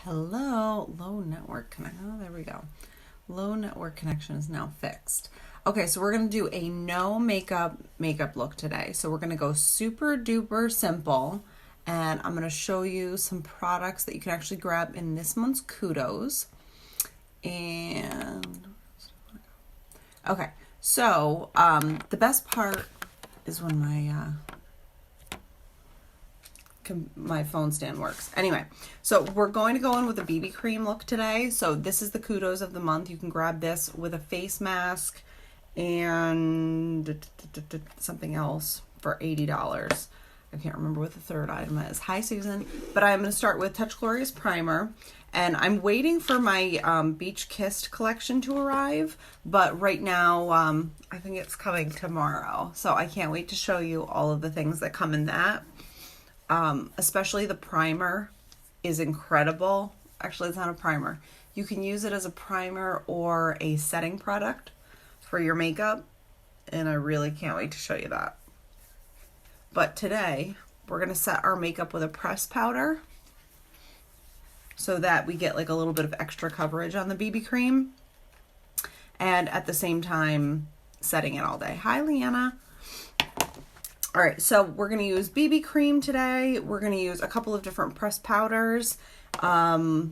Hello, low network connection. Oh, there we go. Low network connection is now fixed. Okay, so we're gonna do a no makeup look today. So we're gonna go super duper simple, and I'm gonna show you some products that you can actually grab in this month's Kudos. And okay, so the best part is when my phone stand works. Anyway, so we're going to go in with a BB cream look today. So this is the Kudos of the month. You can grab this with a face mask and something else for $80. I can't remember what the third item is. Hi, Susan. But I'm going to start with Touch Glorious Primer. And I'm waiting for my Beach Kissed collection to arrive. But right now, I think it's coming tomorrow. So I can't wait to show you all of the things that come in that. Especially the primer is incredible. Actually, it's not a primer. You can use it as a primer or a setting product for your makeup, and I really can't wait to show you that. But today, we're going to set our makeup with a pressed powder so that we get like a little bit of extra coverage on the BB cream, and at the same time, setting it all day. Hi, Leanna. All right, so we're going to use BB cream today. We're going to use a couple of different pressed powders, the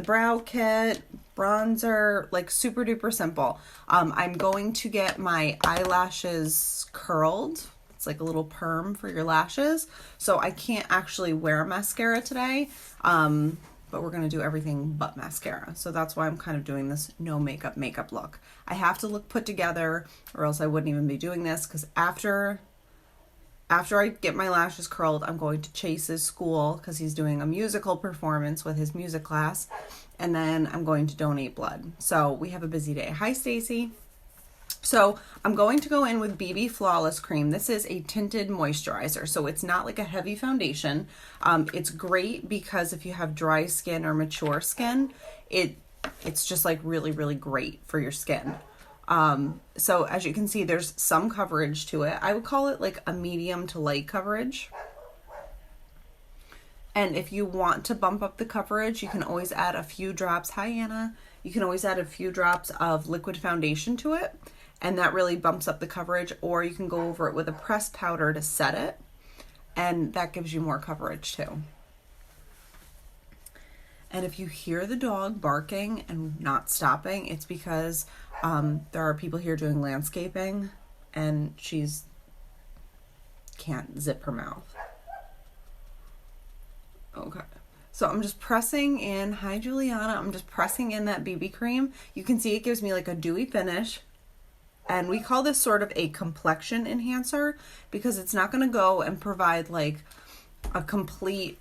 brow kit, bronzer, like super duper simple. I'm going to get my eyelashes curled. It's like a little perm for your lashes. So I can't actually wear mascara today, but we're going to do everything but mascara. So that's why I'm kind of doing this no makeup look. I have to look put together or else I wouldn't even be doing this, because after I get my lashes curled, I'm going to Chase's school because he's doing a musical performance with his music class. And then I'm going to donate blood. So we have a busy day. Hi, Stacy. So I'm going to go in with BB Flawless Cream. This is a tinted moisturizer. So it's not like a heavy foundation. It's great because if you have dry skin or mature skin, it's just like really, really great for your skin. So as you can see, there's some coverage to it. I would call it like a medium to light coverage. And if you want to bump up the coverage, you can always add a few drops. Hi, Anna. You can always add a few drops of liquid foundation to it, and that really bumps up the coverage, or you can go over it with a pressed powder to set it, and that gives you more coverage too. And if you hear the dog barking and not stopping, it's because there are people here doing landscaping and she's can't zip her mouth. Okay. So I'm just pressing in. Hi, Juliana. I'm just pressing in that BB cream. You can see it gives me like a dewy finish. And we call this sort of a complexion enhancer because it's not going to go and provide like a complete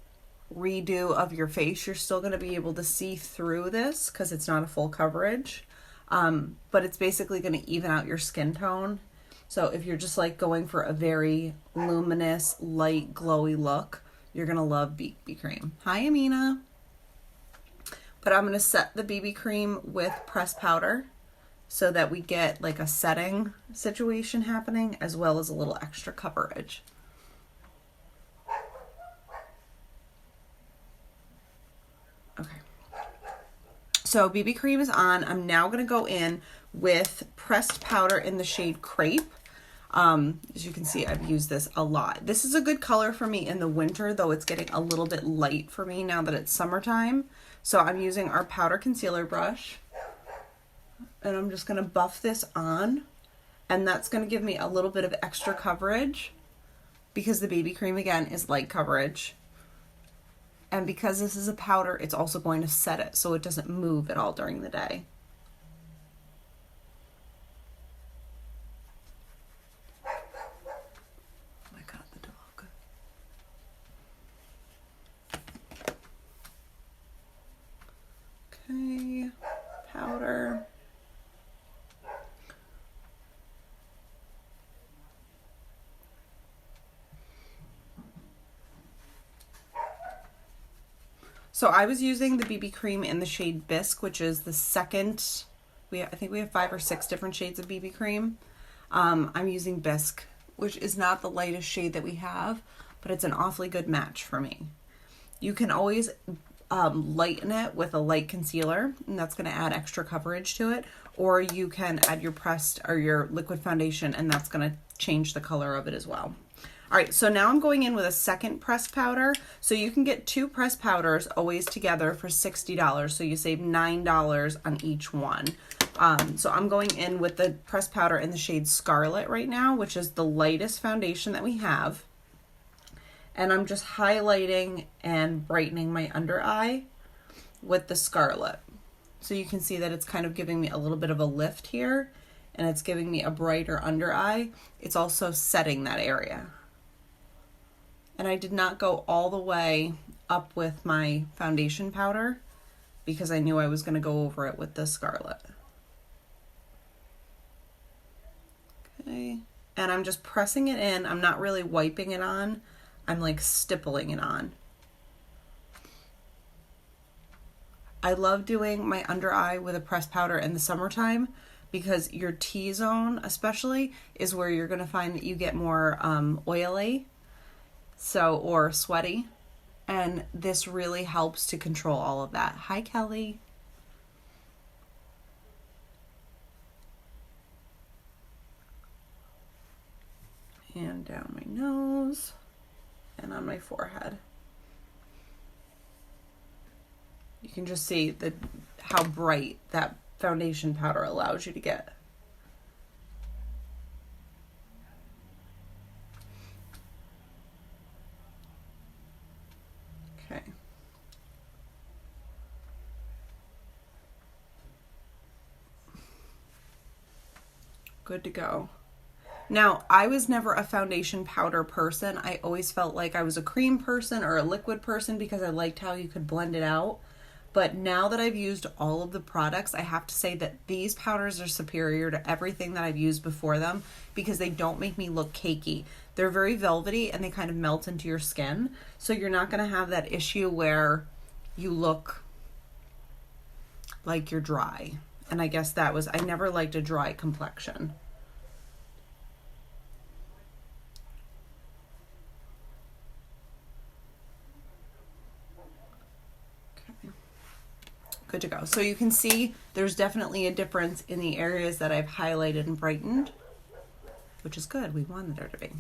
redo of your face. You're still going to be able to see through this because it's not a full coverage, but it's basically going to even out your skin tone. So if you're just like going for a very luminous, light, glowy look, you're going to love BB cream. Hi, Amina. But I'm going to set the BB cream with pressed powder so that we get like a setting situation happening as well as a little extra coverage. Okay, so BB cream is on. I'm now going to go in with pressed powder in the shade Crepe. As you can see, I've used this a lot. This is a good color for me in the winter, though it's getting a little bit light for me now that it's summertime. So I'm using our powder concealer brush, and I'm just going to buff this on, and that's going to give me a little bit of extra coverage because the BB cream, again, is light coverage. And because this is a powder, it's also going to set it so it doesn't move at all during the day. Oh my God, the dog. Okay, powder. So I was using the BB cream in the shade Bisque, which is the second. I think we have 5 or 6 different shades of BB cream. I'm using Bisque, which is not the lightest shade that we have, but it's an awfully good match for me. You can always lighten it with a light concealer, and that's going to add extra coverage to it. Or you can add your pressed or your liquid foundation, and that's going to change the color of it as well. All right, so now I'm going in with a second pressed powder. So you can get 2 pressed powders always together for $60. So you save $9 on each one. So I'm going in with the pressed powder in the shade Scarlet right now, which is the lightest foundation that we have. And I'm just highlighting and brightening my under eye with the Scarlet. So you can see that it's kind of giving me a little bit of a lift here, and it's giving me a brighter under eye. It's also setting that area. And I did not go all the way up with my foundation powder because I knew I was going to go over it with the Scarlet. Okay, and I'm just pressing it in. I'm not really wiping it on. I'm like stippling it on. I love doing my under eye with a pressed powder in the summertime because your T-zone especially is where you're going to find that you get more oily, or sweaty, and this really helps to control all of that. Hi, Kelly. And down my nose and on my forehead. You can just see how bright that foundation powder allows you to get. Okay. Good to go. Now, I was never a foundation powder person. I always felt like I was a cream person or a liquid person because I liked how you could blend it out. But now that I've used all of the products, I have to say that these powders are superior to everything that I've used before them because they don't make me look cakey. They're very velvety and they kind of melt into your skin. So you're not going to have that issue where you look like you're dry. And I guess I never liked a dry complexion. Good to go. So you can see there's definitely a difference in the areas that I've highlighted and brightened, which is good. We wanted there to be.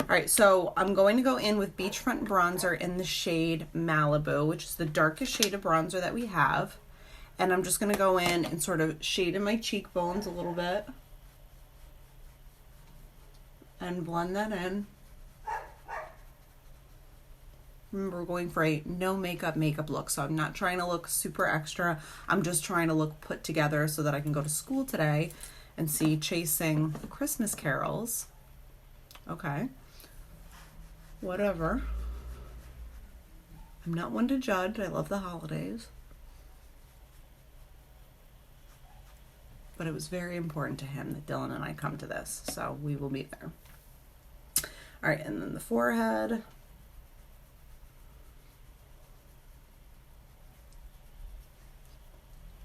All right, so I'm going to go in with BeachFront bronzer in the shade Malibu, which is the darkest shade of bronzer that we have. And I'm just going to go in and sort of shade in my cheekbones a little bit and blend that in. Remember, we're going for a no makeup look, so I'm not trying to look super extra. I'm just trying to look put together so that I can go to school today and see Chasing the Christmas Carols. Okay. Whatever. I'm not one to judge. I love the holidays. But it was very important to him that Dylan and I come to this, so we will be there. All right, and then the forehead.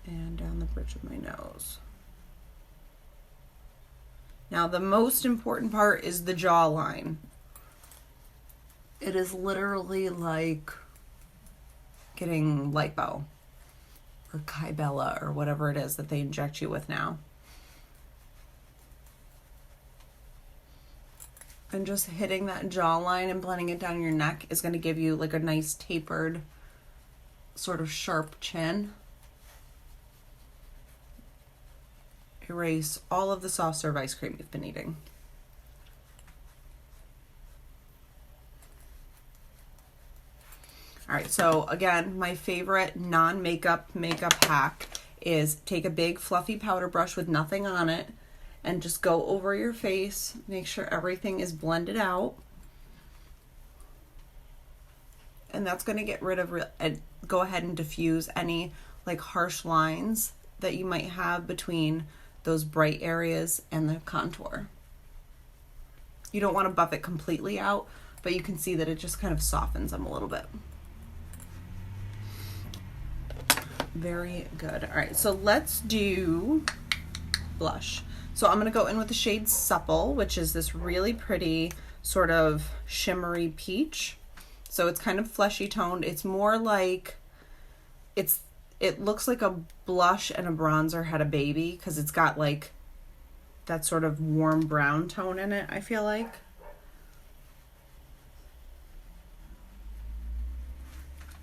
And down the bridge of my nose. Now the most important part is the jawline. It is literally like getting lipo or Kybella or whatever it is that they inject you with now. And just hitting that jawline and blending it down your neck is going to give you like a nice tapered sort of sharp chin. Erase all of the soft serve ice cream you've been eating. All right, so again, my favorite non-makeup makeup hack is take a big fluffy powder brush with nothing on it and just go over your face, make sure everything is blended out. And that's going to get rid of, go ahead and diffuse any like harsh lines that you might have between those bright areas and the contour. You don't want to buff it completely out, but you can see that it just kind of softens them a little bit. Very good. All right, so let's do blush. So I'm going to go in with the shade Supple, which is this really pretty sort of shimmery peach. So it's kind of fleshy toned. It's more like it looks like a blush and a bronzer had a baby, because it's got like that sort of warm brown tone in it, I feel like.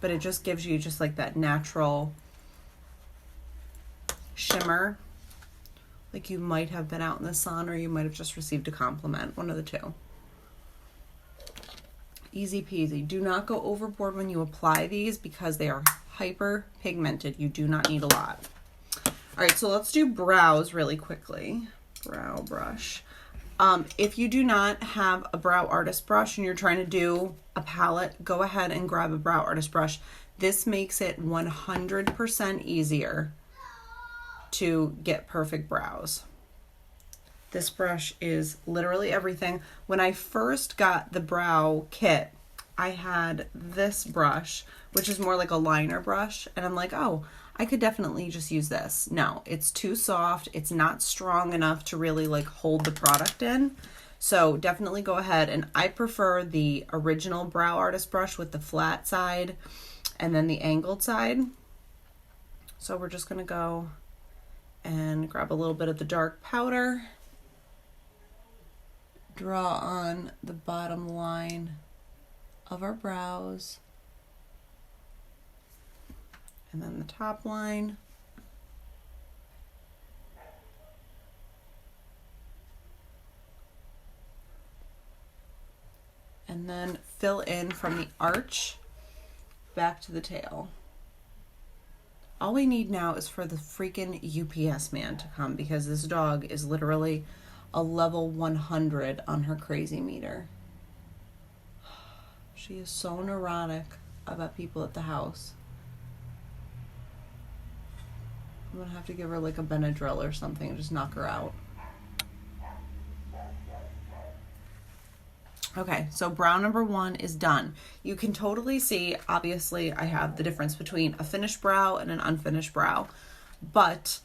But it just gives you just like that natural shimmer. Like you might have been out in the sun, or you might have just received a compliment, one of the two. Easy peasy. Do not go overboard when you apply these, because they are hyper pigmented. You do not need a lot. All right, so let's do brows really quickly. Brow brush. If you do not have a brow artist brush and you're trying to do a palette, go ahead and grab a brow artist brush. This makes it 100% easier to get perfect brows. This brush is literally everything. When I first got the brow kit, I had this brush, which is more like a liner brush, and I'm like, oh, I could definitely just use this. No, it's too soft. It's not strong enough to really like hold the product in. So definitely go ahead, and I prefer the original brow artist brush with the flat side and then the angled side. So we're just gonna go and grab a little bit of the dark powder, draw on the bottom line of our brows, and then the top line. And then fill in from the arch back to the tail. All we need now is for the freaking UPS man to come, because this dog is literally a level 100 on her crazy meter. She is so neurotic about people at the house. I'm gonna have to give her like a Benadryl or something and just knock her out. Okay, so brow number 1 is done. You can totally see, obviously, I have the difference between a finished brow and an unfinished brow, but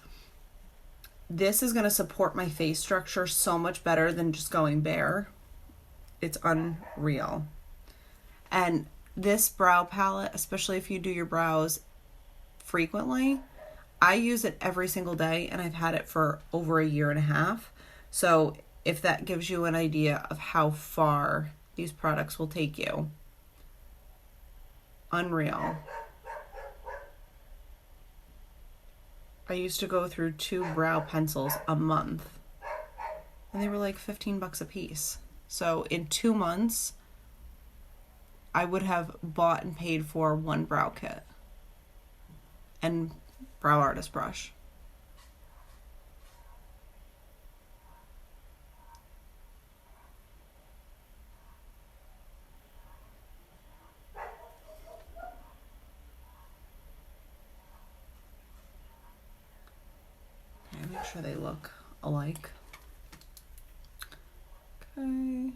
this is going to support my face structure so much better than just going bare. It's unreal. And this brow palette, especially if you do your brows frequently, I use it every single day, and I've had it for over a year and a half. So if that gives you an idea of how far these products will take you. Unreal. I used to go through 2 brow pencils a month, and they were like $15 a piece. So in 2 months, I would have bought and paid for 1 brow kit and brow artist brush. Make sure they look alike. Okay.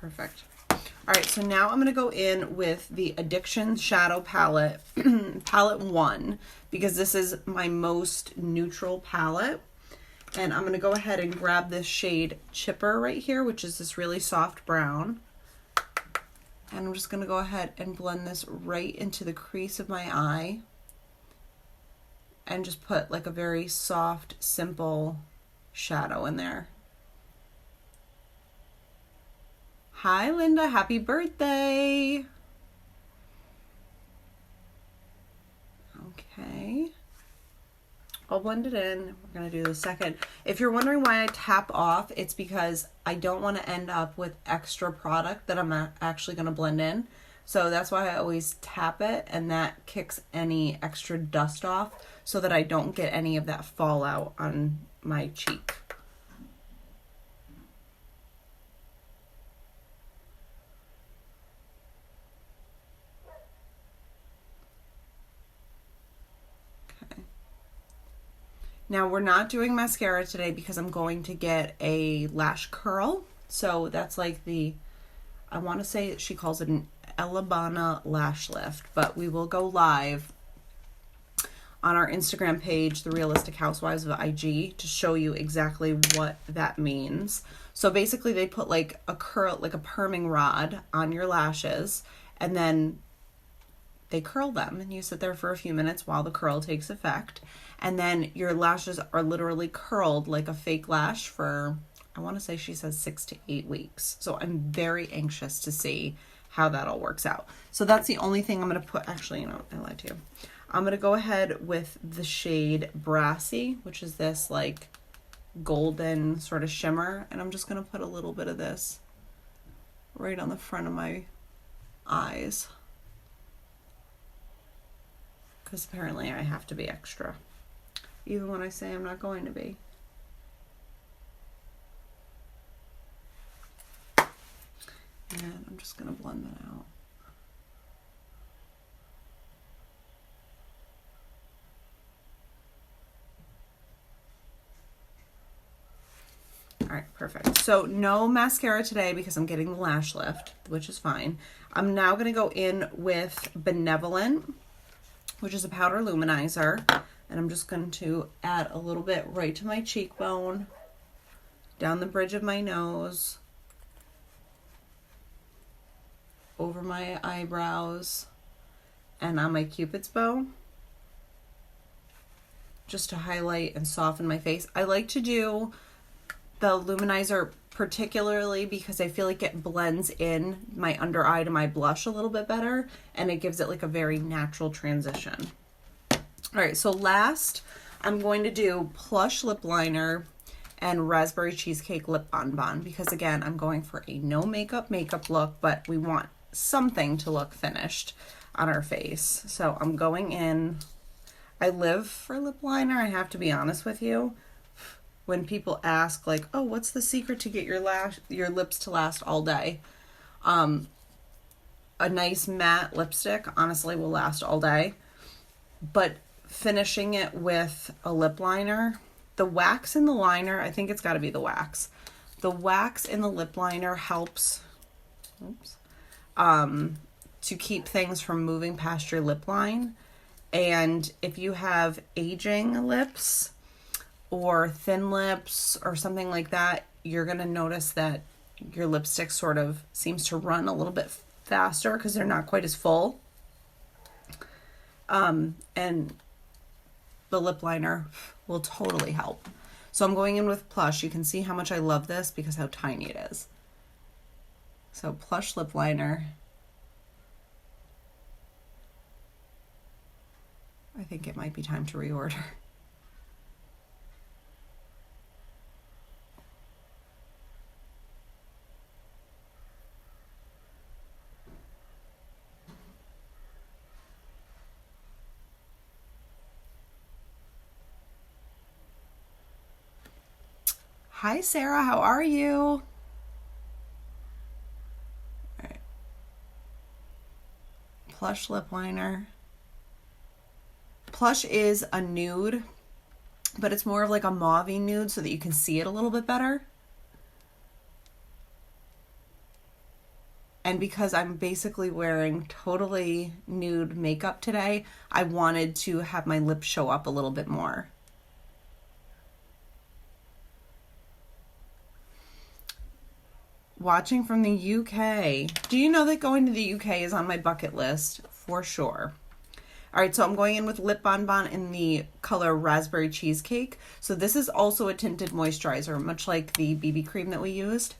Perfect. All right, so now I'm going to go in with the Addiction Shadow Palette, Palette 1, because this is my most neutral palette. And I'm going to go ahead and grab this shade Chipper right here, which is this really soft brown. And I'm just going to go ahead and blend this right into the crease of my eye. And just put like a very soft, simple shadow in there. Hi, Linda. Happy birthday. Okay. I'll blend it in. We're going to do the second. If you're wondering why I tap off, it's because I don't want to end up with extra product that I'm actually going to blend in. So that's why I always tap it, and that kicks any extra dust off so that I don't get any of that fallout on my cheek. Okay. Now we're not doing mascara today because I'm going to get a lash curl. So that's like the, I want to say she calls it an Elabana lash lift, but we will go live on our Instagram page, The Realistic Housewives of IG, to show you exactly what that means. So basically they put like a curl, like a perming rod on your lashes, and then they curl them, and you sit there for a few minutes while the curl takes effect. And then your lashes are literally curled like a fake lash for, I want to say she says 6 to 8 weeks. So I'm very anxious to see how that all works out. So that's the only thing I'm going to put. Actually, you know, I lied to you. I'm going to go ahead with the shade Brassy, which is this like golden sort of shimmer. And I'm just going to put a little bit of this right on the front of my eyes, because apparently I have to be extra, even when I say I'm not going to be. And I'm just going to blend that out. All right, perfect. So no mascara today because I'm getting the lash lift, which is fine. I'm now going to go in with Benevolent, which is a powder luminizer. And I'm just going to add a little bit right to my cheekbone, down the bridge of my nose, over my eyebrows, and on my Cupid's bow, just to highlight and soften my face. I like to do the luminizer particularly because I feel like it blends in my under eye to my blush a little bit better, and it gives it like a very natural transition. All right, so last I'm going to do Plush lip liner and Raspberry Cheesecake lip BonBon, because again, I'm going for a no makeup look, but we want something to look finished on our face. So I'm going in. I live for lip liner, I have to be honest with you. When people ask like, oh, what's the secret to get your lips to last all day? A nice matte lipstick honestly will last all day, but finishing it with a lip liner, the wax in the liner, I think it's got to be the wax. The wax in the lip liner helps to keep things from moving past your lip line. And if you have aging lips or thin lips or something like that, you're going to notice that your lipstick sort of seems to run a little bit faster because they're not quite as full. And the lip liner will totally help. So I'm going in with Plush. You can see how much I love this because how tiny it is. So Plush lip liner. I think it might be time to reorder. Hi, Sarah. How are you? All right. Plush lip liner. Plush is a nude, but it's more of like a mauve-y nude so that you can see it a little bit better. And because I'm basically wearing totally nude makeup today, I wanted to have my lips show up a little bit more. Watching from the UK. Do you know that going to the UK is on my bucket list? For sure. All right, so I'm going in with Lip BonBon in the color Raspberry Cheesecake. So this is also a tinted moisturizer, much like the BB cream that we used.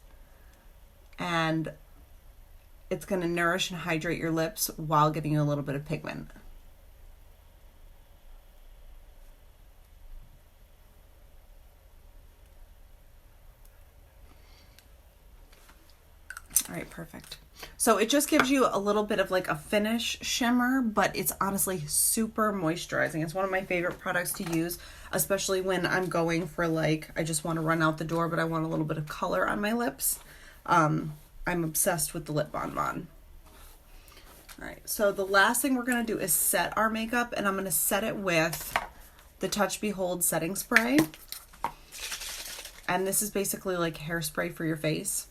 And it's going to nourish and hydrate your lips while giving you a little bit of pigment. All right, perfect. So it just gives you a little bit of like a finish shimmer, but it's honestly super moisturizing. It's one of my favorite products to use, especially when I'm going for like, I just want to run out the door, but I want a little bit of color on my lips. I'm obsessed with the Lip BonBon. All right, so the last thing we're going to do is set our makeup, and I'm going to set it with the Touch Behold setting spray. And this is basically like hairspray for your face.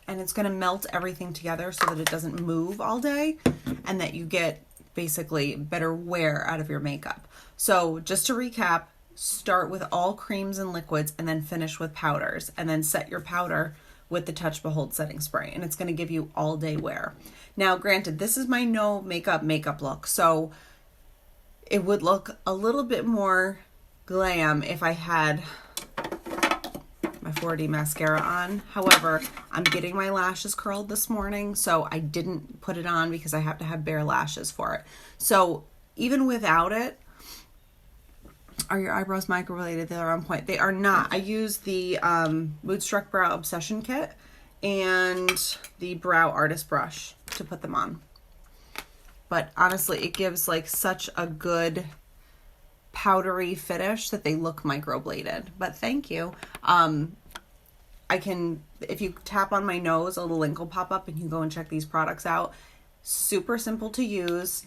And it's going to melt everything together so that it doesn't move all day and that you get basically better wear out of your makeup. So just to recap, start with all creams and liquids and then finish with powders, and then set your powder with the Touch Behold setting spray, and it's going to give you all day wear. Now, granted, this is my no makeup look, so it would look a little bit more glam if I had my 4D mascara on. However, I'm getting my lashes curled this morning, so I didn't put it on because I have to have bare lashes for it. So even without it, are your eyebrows microbladed? They're on point. They are not. I use the Moodstruck Brow Obsession Kit and the Brow Artist Brush to put them on. But honestly, it gives like such a good powdery finish that they look microbladed. But thank you. I can, if you tap on my nose, a little link will pop up and you can go and check these products out. Super simple to use.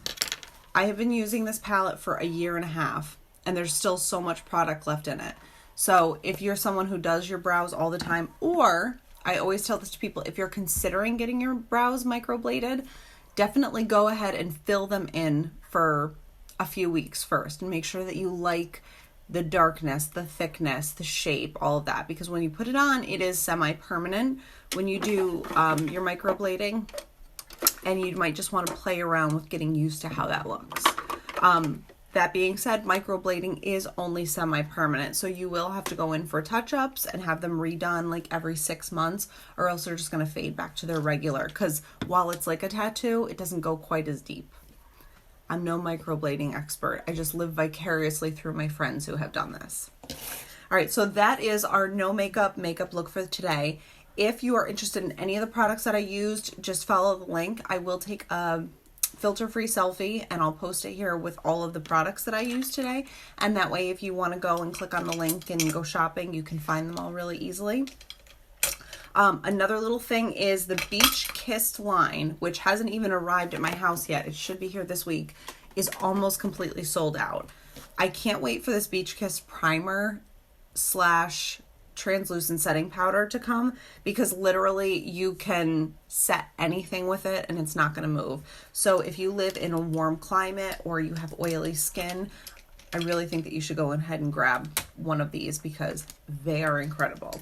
I have been using this palette for 1.5 years. And there's still so much product left in it. So if you're someone who does your brows all the time, or I always tell this to people, if you're considering getting your brows microbladed, definitely go ahead and fill them in for a few weeks first and make sure that you like the darkness, the thickness, the shape, all of that. Because when you put it on, it is semi-permanent when you do your microblading, and you might just want to play around with getting used to how that looks. That being said, microblading is only semi-permanent, so you will have to go in for touch-ups and have them redone like every 6 months, or else they're just going to fade back to their regular, because while it's like a tattoo, it doesn't go quite as deep. I'm no microblading expert. I just live vicariously through my friends who have done this. All right, so that is our no makeup look for today. If you are interested in any of the products that I used, just follow the link. I will take a filter-free selfie and I'll post it here with all of the products that I used today, and that way if you want to go and click on the link and go shopping, you can find them all really easily. Another little thing is the Beach Kissed line, which hasn't even arrived at my house yet. It should be here this week, is almost completely sold out. I can't wait for this Beach Kissed primer / translucent setting powder to come, because literally you can set anything with it and it's not going to move. So if you live in a warm climate or you have oily skin, I really think that you should go ahead and grab one of these because they are incredible.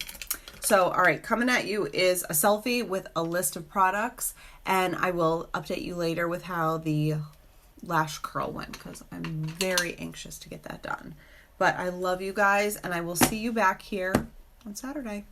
So, all right, coming at you is a selfie with a list of products, and I will update you later with how the lash curl went, because I'm very anxious to get that done. But I love you guys, and I will see you back here on Saturday.